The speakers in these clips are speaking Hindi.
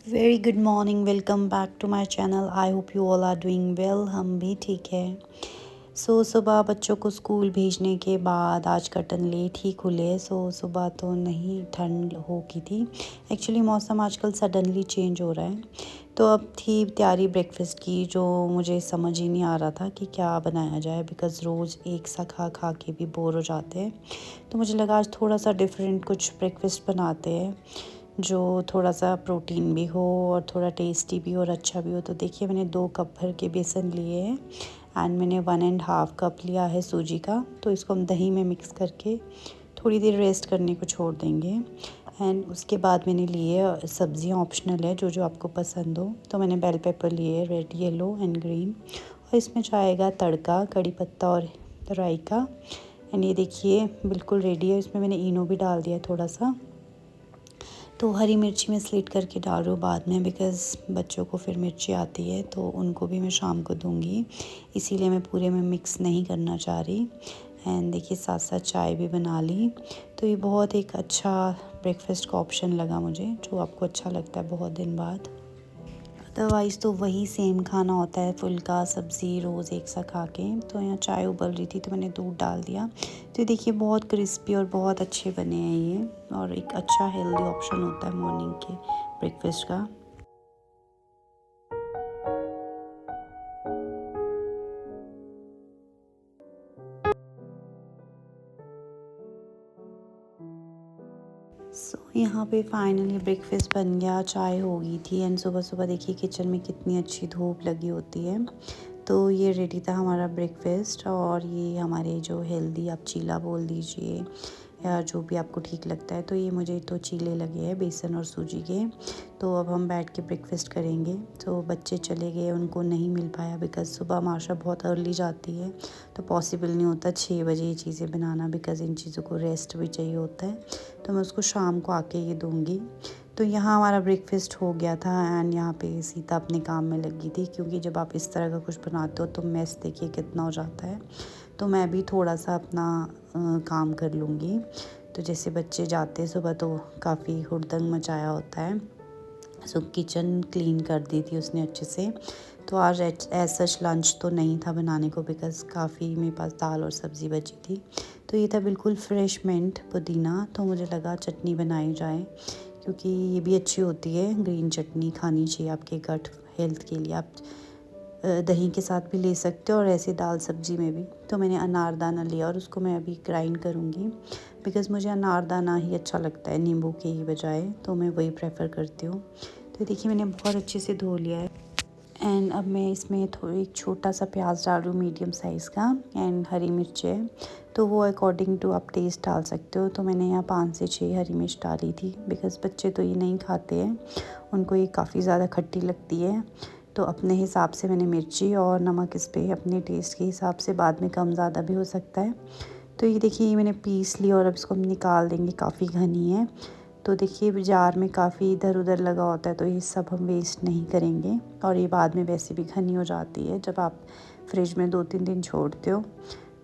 Very good morning, welcome back to my channel. I hope you all are doing well. हम भी ठीक है। सुबह बच्चों को स्कूल भेजने के बाद आज कर्टन लेट ही खुले। सुबह तो नहीं ठंड हो गई थी। एक्चुअली मौसम आजकल सडनली चेंज हो रहा है। तो अब थी तैयारी ब्रेकफास्ट की, जो मुझे समझ ही नहीं आ रहा था कि क्या बनाया जाए, बिकॉज़ रोज़ एक सा खा खा के भी बोर हो जाते हैं। तो मुझे लगा आज थोड़ा सा डिफरेंट कुछ ब्रेकफास्ट बनाते हैं, जो थोड़ा सा प्रोटीन भी हो और थोड़ा टेस्टी भी और अच्छा भी हो। तो देखिए, मैंने 2 कप भर के बेसन लिए हैं एंड मैंने 1.5 कप लिया है सूजी का। तो इसको हम दही में मिक्स करके थोड़ी देर रेस्ट करने को छोड़ देंगे। एंड उसके बाद मैंने लिए सब्जियां, ऑप्शनल है, जो जो आपको पसंद हो। तो मैंने बेल पेपर लिए, रेड, येलो एंड ग्रीन। और इसमें जाएगा तड़का, कड़ी पत्ता और राई का। एंड ये देखिए बिल्कुल रेडी है। इसमें मैंने इनो भी डाल दिया थोड़ा सा। तो हरी मिर्ची मैं स्लिट करके डाल रही हूँ बाद में, बिकॉज़ बच्चों को फिर मिर्ची आती है तो उनको भी मैं शाम को दूँगी, इसीलिए मैं पूरे में मिक्स नहीं करना चाह रही। एंड देखिए साथ साथ चाय भी बना ली। तो ये बहुत एक अच्छा ब्रेकफास्ट का ऑप्शन लगा मुझे, जो आपको अच्छा लगता है बहुत दिन बाद। अदरवाइज़ तो वही सेम खाना होता है, फुल्का सब्ज़ी रोज़ एक सा खा के। तो यहाँ चाय उबल रही थी तो मैंने दूध डाल दिया। तो देखिए बहुत क्रिस्पी और बहुत अच्छे बने हैं ये, और एक अच्छा हेल्दी ऑप्शन होता है मॉर्निंग के ब्रेकफास्ट का। यहाँ पे फाइनली ब्रेकफास्ट बन गया, चाय हो गई थी। एंड सुबह सुबह देखिए किचन में कितनी अच्छी धूप लगी होती है। तो ये रेडी था हमारा ब्रेकफास्ट, और ये हमारे जो हेल्दी, आप चीला बोल दीजिए या जो भी आपको ठीक लगता है। तो ये मुझे तो चीले लगे हैं बेसन और सूजी के। तो अब हम बैठ के ब्रेकफास्ट करेंगे। तो बच्चे चले गए, उनको नहीं मिल पाया, बिकॉज़ सुबह माशा बहुत अर्ली जाती है। तो पॉसिबल नहीं होता 6 बजे ये चीज़ें बनाना, बिकॉज़ इन चीज़ों को रेस्ट भी चाहिए होता है। तो मैं उसको शाम को आके ये दूँगी। तो यहाँ हमारा ब्रेकफास्ट हो गया था। एंड यहाँ पे सीता अपने काम में लगी थी, क्योंकि जब आप इस तरह का कुछ बनाते हो तो मेस देखिए कितना हो जाता है। तो मैं भी थोड़ा सा अपना काम कर लूँगी। तो जैसे बच्चे जाते सुबह तो काफ़ी हुड़दंग मचाया होता है। सो किचन क्लीन कर दी थी उसने अच्छे से। तो आज एज सच लंच तो नहीं था बनाने को, बिकॉज़ काफ़ी मेरे पास दाल और सब्ज़ी बची थी। तो ये था बिल्कुल फ्रेश मिंट पुदीना। तो मुझे लगा चटनी बनाई जाए, क्योंकि ये भी अच्छी होती है। ग्रीन चटनी खानी चाहिए आपके गट हेल्थ के लिए। आप दही के साथ भी ले सकते हो और ऐसे दाल सब्ज़ी में भी। तो मैंने अनारदाना लिया और उसको मैं अभी ग्राइंड करूँगी, बिकॉज़ मुझे अनारदाना ही अच्छा लगता है नींबू के ही बजाय। तो मैं वही प्रेफर करती हूँ। तो देखिए मैंने बहुत अच्छे से धो लिया है। एंड अब मैं इसमें थोड़ी एक छोटा सा प्याज डाल रही हूँ मीडियम साइज़ का, एंड हरी मिर्च है। तो वो अकॉर्डिंग टू आप टेस्ट डाल सकते हो। तो मैंने यहाँ 5 से 6 हरी मिर्च डाली थी, बिकॉज़ बच्चे तो ये नहीं खाते हैं, उनको ये काफ़ी ज़्यादा खट्टी लगती है। तो अपने हिसाब से मैंने मिर्ची और नमक इस पे अपने टेस्ट के हिसाब से, बाद में कम ज़्यादा भी हो सकता है। तो ये देखिए ये मैंने पीस ली और अब इसको हम निकाल देंगे, काफ़ी घनी है। तो देखिए जार में काफ़ी इधर उधर लगा होता है, तो ये सब हम वेस्ट नहीं करेंगे। और ये बाद में वैसे भी घनी हो जाती है जब आप फ्रिज में 2-3 दिन छोड़ते हो।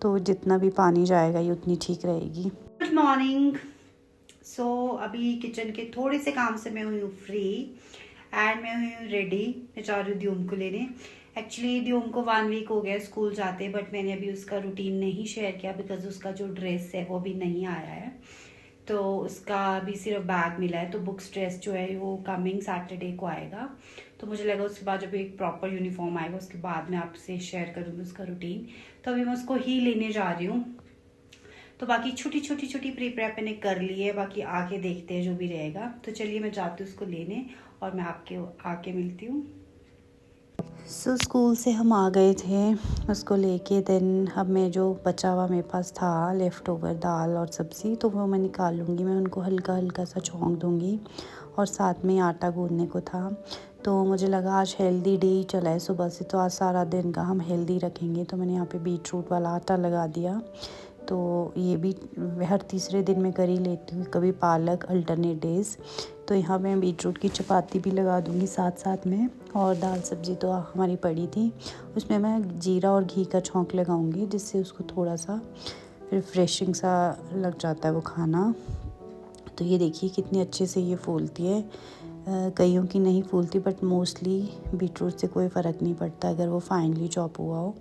तो जितना भी पानी जाएगा ये उतनी ठीक रहेगी। Good morning. अभी किचन के थोड़े से काम से मैं हुई हूँ फ्री, एंड मैं हुई हूँ रेडी। मैं जा रही हूँ द्योम को लेने। एक्चुअली द्योम को 1 वीक हो गया स्कूल जाते, बट मैंने अभी उसका रूटीन नहीं शेयर किया, बिकॉज उसका जो ड्रेस है वो भी नहीं आया है। तो उसका अभी सिर्फ बैग मिला है। तो बुक्स ड्रेस जो है वो कमिंग सैटरडे को आएगा। तो मुझे लगा उसके बाद जब एक प्रॉपर यूनिफॉर्म आएगा उसके बाद मैं आपसे शेयर करूँगी उसका रूटीन। तो अभी मैं उसको ही लेने जा रही हूँ। तो बाकी छोटी छोटी छोटी प्री प्रेप मैंने कर ली है, बाकी आगे देखते हैं जो भी रहेगा। तो चलिए मैं जाती हूँ उसको लेने, और मैं आपके आके मिलती हूँ। स्कूल से हम आ गए थे उसको लेके। देन अब मैं जो बचा हुआ मेरे पास था लेफ़्ट ओवर दाल और सब्ज़ी, तो वो मैं निकाल लूँगी। मैं उनको हल्का हल्का सा छौंक दूँगी और साथ में आटा गूँधने को था। तो मुझे लगा आज हेल्दी डे ही चला है सुबह से, तो आज सारा दिन का हम हेल्दी रखेंगे। तो मैंने यहाँ पे बीट रूट वाला आटा लगा दिया। तो ये भी हर तीसरे दिन मैं कर ही लेती हूँ, कभी पालक अल्टरनेट डेज़। तो यहाँ मैं बीट रूट की चपाती भी लगा दूँगी साथ साथ में। और दाल सब्ज़ी तो हमारी पड़ी थी, उसमें मैं जीरा और घी का छौंक लगाऊँगी, जिससे उसको थोड़ा सा रिफ्रेशिंग सा लग जाता है वो खाना। तो ये देखिए कितनी अच्छे से ये फूलती है। कईयों की नहीं फूलती, बट मोस्टली बीट रूट से कोई फ़र्क नहीं पड़ता अगर वो फाइनली चॉप हुआ हो।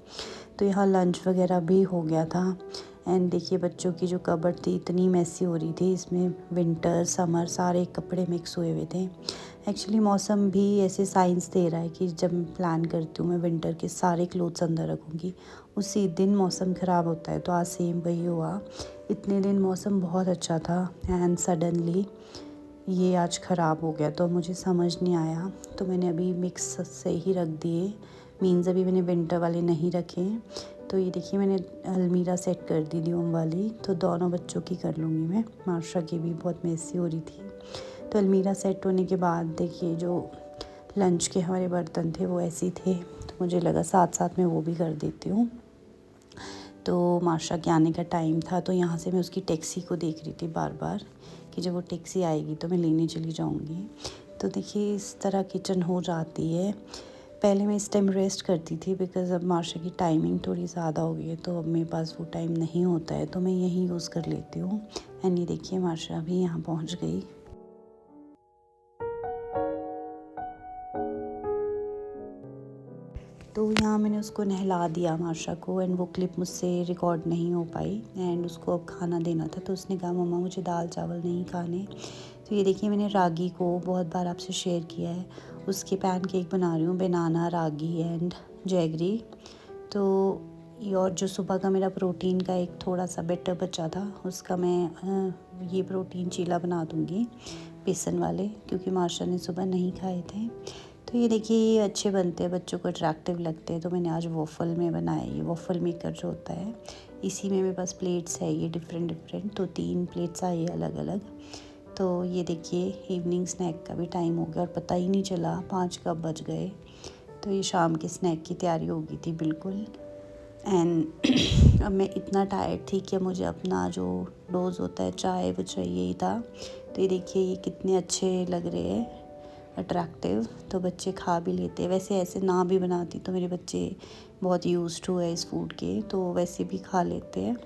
तो यहाँ लंच वगैरह भी हो गया था। एंड देखिए बच्चों की जो कबर्ड थी इतनी मैसी हो रही थी, इसमें विंटर समर सारे कपड़े मिक्स हुए हुए थे। एक्चुअली मौसम भी ऐसे साइंस दे रहा है कि जब मैं प्लान करती हूँ मैं विंटर के सारे क्लोथ्स अंदर रखूँगी, उसी दिन मौसम ख़राब होता है। तो आज सेम वही हुआ। इतने दिन मौसम बहुत अच्छा था एंड सडनली ये आज ख़राब हो गया। तो मुझे समझ नहीं आया, तो मैंने अभी मिक्स से ही रख दिए, मीन्स अभी मैंने विंटर वाले नहीं रखे। तो ये देखिए मैंने अलमीरा सेट कर दी ड्यूम वाली, तो दोनों बच्चों की कर लूँगी मैं, मार्शा की भी बहुत मेसी हो रही थी। तो अलमीरा सेट होने के बाद देखिए जो लंच के हमारे बर्तन थे वो ऐसे ही थे, तो मुझे लगा साथ साथ में वो भी कर देती हूँ। तो मार्शा के आने का टाइम था, तो यहाँ से मैं उसकी टैक्सी को देख रही थी बार बार कि जब वो टैक्सी आएगी तो मैं लेने चली जाऊँगी। तो देखिए इस तरह किचन हो जाती है। पहले मैं इस टाइम रेस्ट करती थी, बिकॉज़ अब मार्शा की टाइमिंग थोड़ी ज़्यादा हो गई है, तो अब मेरे पास वो टाइम नहीं होता है, तो मैं यही यूज़ कर लेती हूँ। एंड ये देखिए मार्शा भी यहाँ पहुँच गई। तो यहाँ मैंने उसको नहला दिया मार्शा को, एंड वो क्लिप मुझसे रिकॉर्ड नहीं हो पाई। एंड उसको अब खाना देना था, तो उसने कहा मम्मा मुझे दाल चावल नहीं खाने। तो ये देखिए मैंने रागी को बहुत बार आपसे शेयर किया है, उसके पैनकेक बना रही हूँ, बनाना रागी एंड जैगरी। तो ये और जो सुबह का मेरा प्रोटीन का एक थोड़ा सा बैटर बचा था, उसका मैं ये प्रोटीन चीला बना दूँगी बेसन वाले, क्योंकि मार्शा ने सुबह नहीं खाए थे। तो ये देखिए ये अच्छे बनते हैं, बच्चों को अट्रैक्टिव लगते हैं। तो मैंने आज वॉफ़ल में बनाया, ये वॉफ़ल मेकर जो होता है, इसी में मेरे पास प्लेट्स है ये डिफरेंट, तो 3 प्लेट्स आई है अलग अलग। तो ये देखिए इवनिंग स्नैक का भी टाइम हो गया और पता ही नहीं चला 5 कब बज गए। तो ये शाम के स्नैक की तैयारी हो गई थी बिल्कुल। एंड अब मैं इतना टायर्ड थी कि मुझे अपना जो डोज़ होता है चाय वो चाहिए ही था। तो ये देखिए ये कितने अच्छे लग रहे हैं, अट्रैक्टिव, तो बच्चे खा भी लेते हैं। वैसे ऐसे ना भी बनाती तो मेरे बच्चे बहुत यूज्ड टू है इस फूड के, तो वैसे भी खा लेते हैं।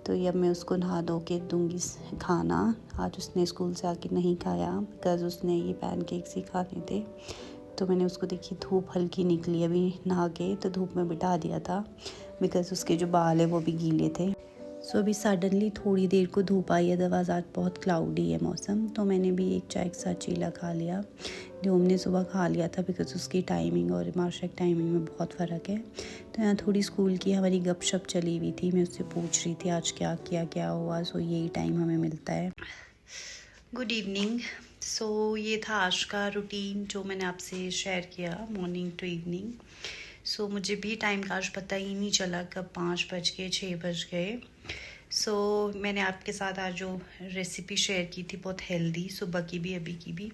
तो ये अब मैं उसको नहा धो के दूँगी खाना। आज उसने स्कूल से आके नहीं खाया, बिकॉज़ उसने ये पैनकेक्स ही खाने थे। तो मैंने उसको देखी धूप हल्की निकली अभी नहा के, तो धूप में बिठा दिया था, बिकॉज़ उसके जो बाल है वो भी गीले थे। सो अभी सडनली थोड़ी देर को धूप आई है, अदरवाइज़ आज बहुत क्लाउडी है मौसम। तो मैंने भी एक चाय के साथ चीला खा लिया, जो हमने सुबह खा लिया था, बिकॉज़ उसकी टाइमिंग और मार्शा की टाइमिंग में बहुत फ़र्क है। तो यहाँ थोड़ी स्कूल की हमारी गपशप चली हुई थी, मैं उससे पूछ रही थी आज क्या किया क्या हुआ। सो यही टाइम हमें मिलता है। Good evening. सो ये था आज का रूटीन जो मैंने आपसे शेयर किया, मॉर्निंग टू इवनिंग। सो मुझे भी टाइम का आज पता ही नहीं चला कब 5 बज गए 6 बज गए। सो मैंने आपके साथ आज जो रेसिपी शेयर की थी बहुत हेल्दी, सुबह की भी अभी की भी।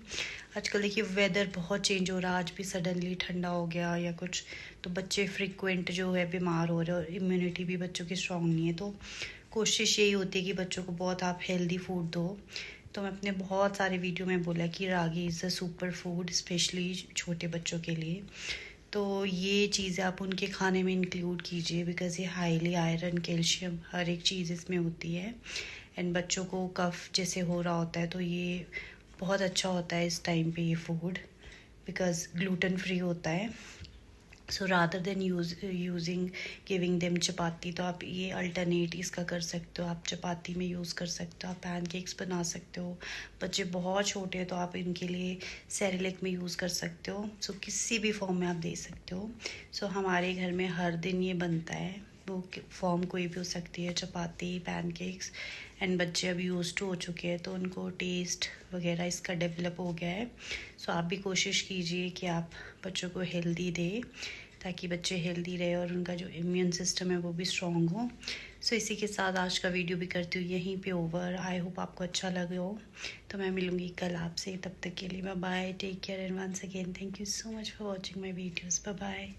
आजकल देखिए वेदर बहुत चेंज हो रहा है, आज भी सडनली ठंडा हो गया या कुछ, तो बच्चे फ्रिक्वेंट जो है बीमार हो रहे हैं, और इम्यूनिटी भी बच्चों की स्ट्रॉन्ग नहीं है। तो कोशिश यही होती है कि बच्चों को बहुत आप हेल्दी फूड दो। तो मैं अपने बहुत सारे वीडियो में बोला कि ragi is a super food, specially छोटे बच्चों के लिए। तो ये चीज़ें आप उनके खाने में इंक्लूड कीजिए, बिकॉज़ ये हाईली आयरन कैल्शियम हर एक चीज़ इसमें होती है। एंड बच्चों को कफ जैसे हो रहा होता है तो ये बहुत अच्छा होता है इस टाइम पे ये फूड, बिकॉज़ ग्लूटेन फ्री होता है। So rather than using giving them chapati, तो आप ये अल्टरनेट इसका कर सकते हो। आप चपाती में यूज़ कर सकते हो, आप पैनकेक्स बना सकते हो। बच्चे बहुत छोटे हैं तो आप इनके लिए सेरेलैक में यूज़ कर सकते हो। सो किसी भी फॉर्म में आप दे सकते हो। सो हमारे घर में हर दिन ये बनता है, वो फॉर्म कोई भी हो सकती है, चपाती पैनकेक्स। एंड बच्चे अब यूज़ टू हो चुके हैं, तो उनको टेस्ट वगैरह इसका डेवलप हो गया है। सो आप भी कोशिश कीजिए कि आप बच्चों को हेल्दी दें। ताकि बच्चे हेल्दी रहे और उनका जो इम्यून सिस्टम है वो भी स्ट्रॉन्ग हो। सो इसी के साथ आज का वीडियो भी करती हूँ यहीं पे ओवर। आई होप आपको अच्छा लगे हो। तो मैं मिलूँगी कल आपसे, तब तक के लिए bye bye, take care and once again thank you so much for watching my videos. Bye bye.